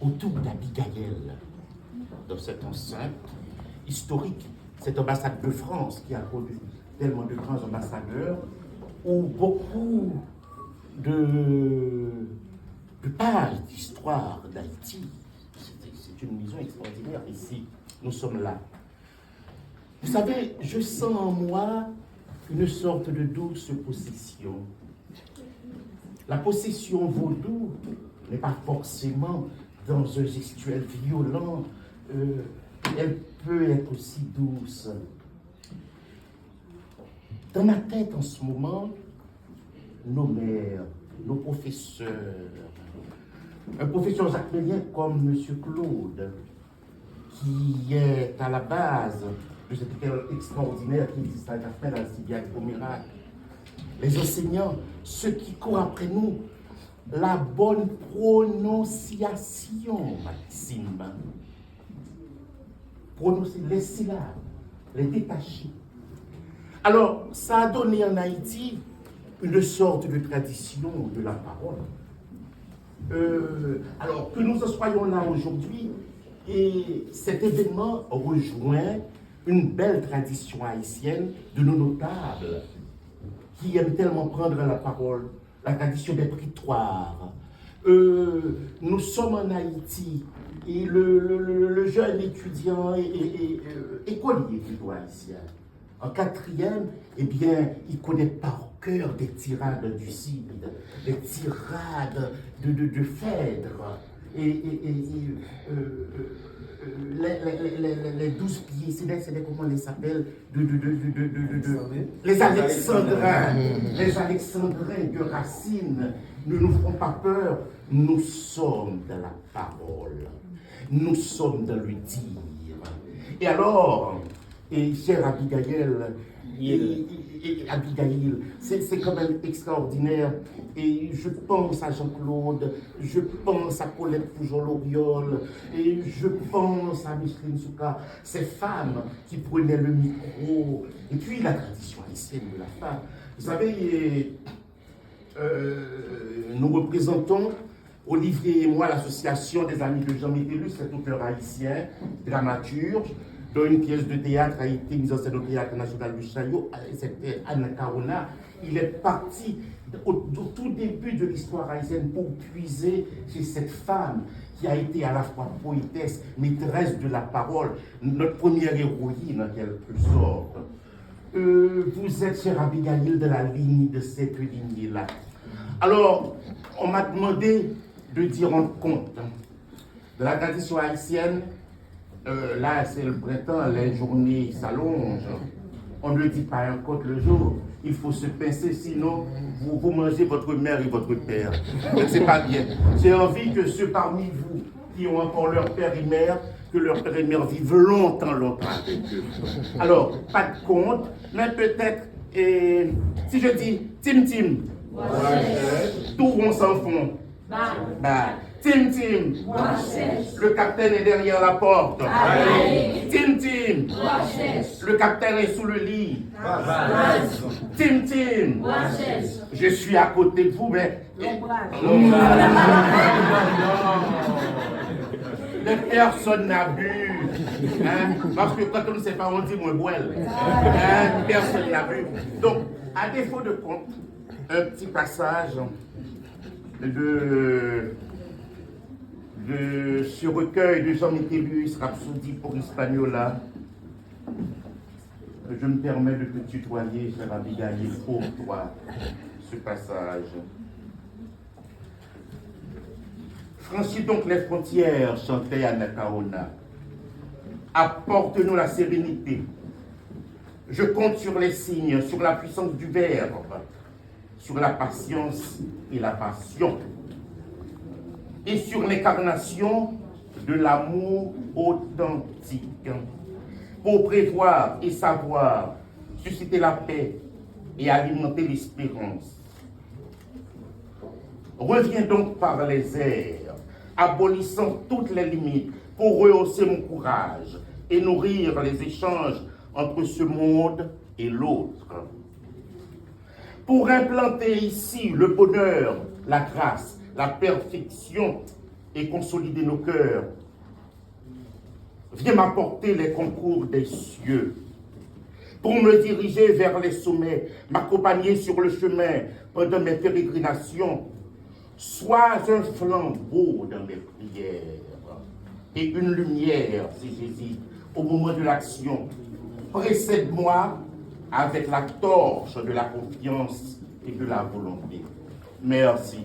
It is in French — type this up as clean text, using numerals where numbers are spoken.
autour d'Abigail, dans cette enceinte historique, cette ambassade de France qui a produit tellement de grands ambassadeurs, où beaucoup de pages d'histoire d'Haïti. C'est une maison extraordinaire ici. Nous sommes là. Vous savez, je sens en moi une sorte de douce possession. La possession vaudou n'est pas forcément dans un gestuel violent. Elle peut être aussi douce. Dans ma tête en ce moment, nos mères, nos professeurs, un professeur Jacques Mélien comme M. Claude, qui est à la base de cette école extraordinaire qui existe à Gaspard, à Alcibiade, au Miracle. Les enseignants, ceux qui courent après nous, la bonne prononciation, Maxime. Prononcer les syllabes, les détacher. Alors, ça a donné en Haïti une sorte de tradition de la parole. Alors que nous en soyons là aujourd'hui, et cet événement rejoint une belle tradition haïtienne de nos notables qui aiment tellement prendre la parole, la tradition des prétoires. Nous sommes en Haïti et le jeune étudiant et écolier plutôt haïtien, en quatrième, eh bien, il connaît par cœur des tirades du Cid, des tirades de Phèdre, les 12 pieds, c'est comment on les s'appelle, les Alexandrins, de Racine, ne nous feront pas peur, nous sommes dans la parole, nous sommes dans le dire. Et alors, chère Abigail, Abigail, c'est quand même extraordinaire. Et je pense à Jean-Claude, je pense à Colette Foujon-Loriol, et je pense à Micheline Souka, ces femmes qui prenaient le micro, et puis la tradition haïtienne de la femme. Vous savez, nous représentons, Olivier et moi, l'association des amis de Jean Métellus, cet auteur haïtien, dramaturge, dont une pièce de théâtre a été mise en scène au Théâtre National du Chaillot, c'était Anna Karona. Il est parti au tout début de l'histoire haïtienne pour puiser chez cette femme qui a été à la fois poétesse, maîtresse de la parole, notre première héroïne en quelque sorte. Vous êtes, chère Abigail, de la ligne de cette lignée-là. Alors, on m'a demandé de dire en compte de la tradition haïtienne. Là, c'est le printemps, les journées s'allongent. On ne dit pas un compte le jour. Il faut se pincer, sinon vous mangez votre mère et votre père. C'est pas bien. J'ai envie que ceux parmi vous qui ont encore leur père et mère, que leur père et mère vivent longtemps, longtemps avec eux. Alors, pas de compte, mais peut-être, si je dis Tim Tim, tout rond sans fond. Tim Tim, le capitaine est derrière la porte. Tim Tim, le capitaine est sous le lit. Tim Tim, je suis à côté de vous, mais... Personne n'a bu. Parce que quand on ne sait pas, on dit moins boile. Personne n'a bu. Donc, à défaut de compte, un petit passage de ce recueil de Jean Métellus, Rhapsodie pour Hispaniola. Je me permets de te tutoyer, chère Abigail, pour toi, ce passage. Franchis donc les frontières, chantait Anna Karona. Apporte-nous la sérénité. Je compte sur les signes, sur la puissance du verbe, sur la patience et la passion, et sur l'incarnation de l'amour authentique, pour prévoir et savoir, susciter la paix et alimenter l'espérance. Reviens donc par les airs, abolissant toutes les limites, pour rehausser mon courage et nourrir les échanges entre ce monde et l'autre. Pour implanter ici le bonheur, la grâce, la perfection et consolider nos cœurs. Viens m'apporter les concours des cieux pour me diriger vers les sommets, m'accompagner sur le chemin pendant mes pérégrinations. Sois un flambeau dans mes prières et une lumière, si j'hésite, au moment de l'action. Précède-moi avec la torche de la confiance et de la volonté. Merci.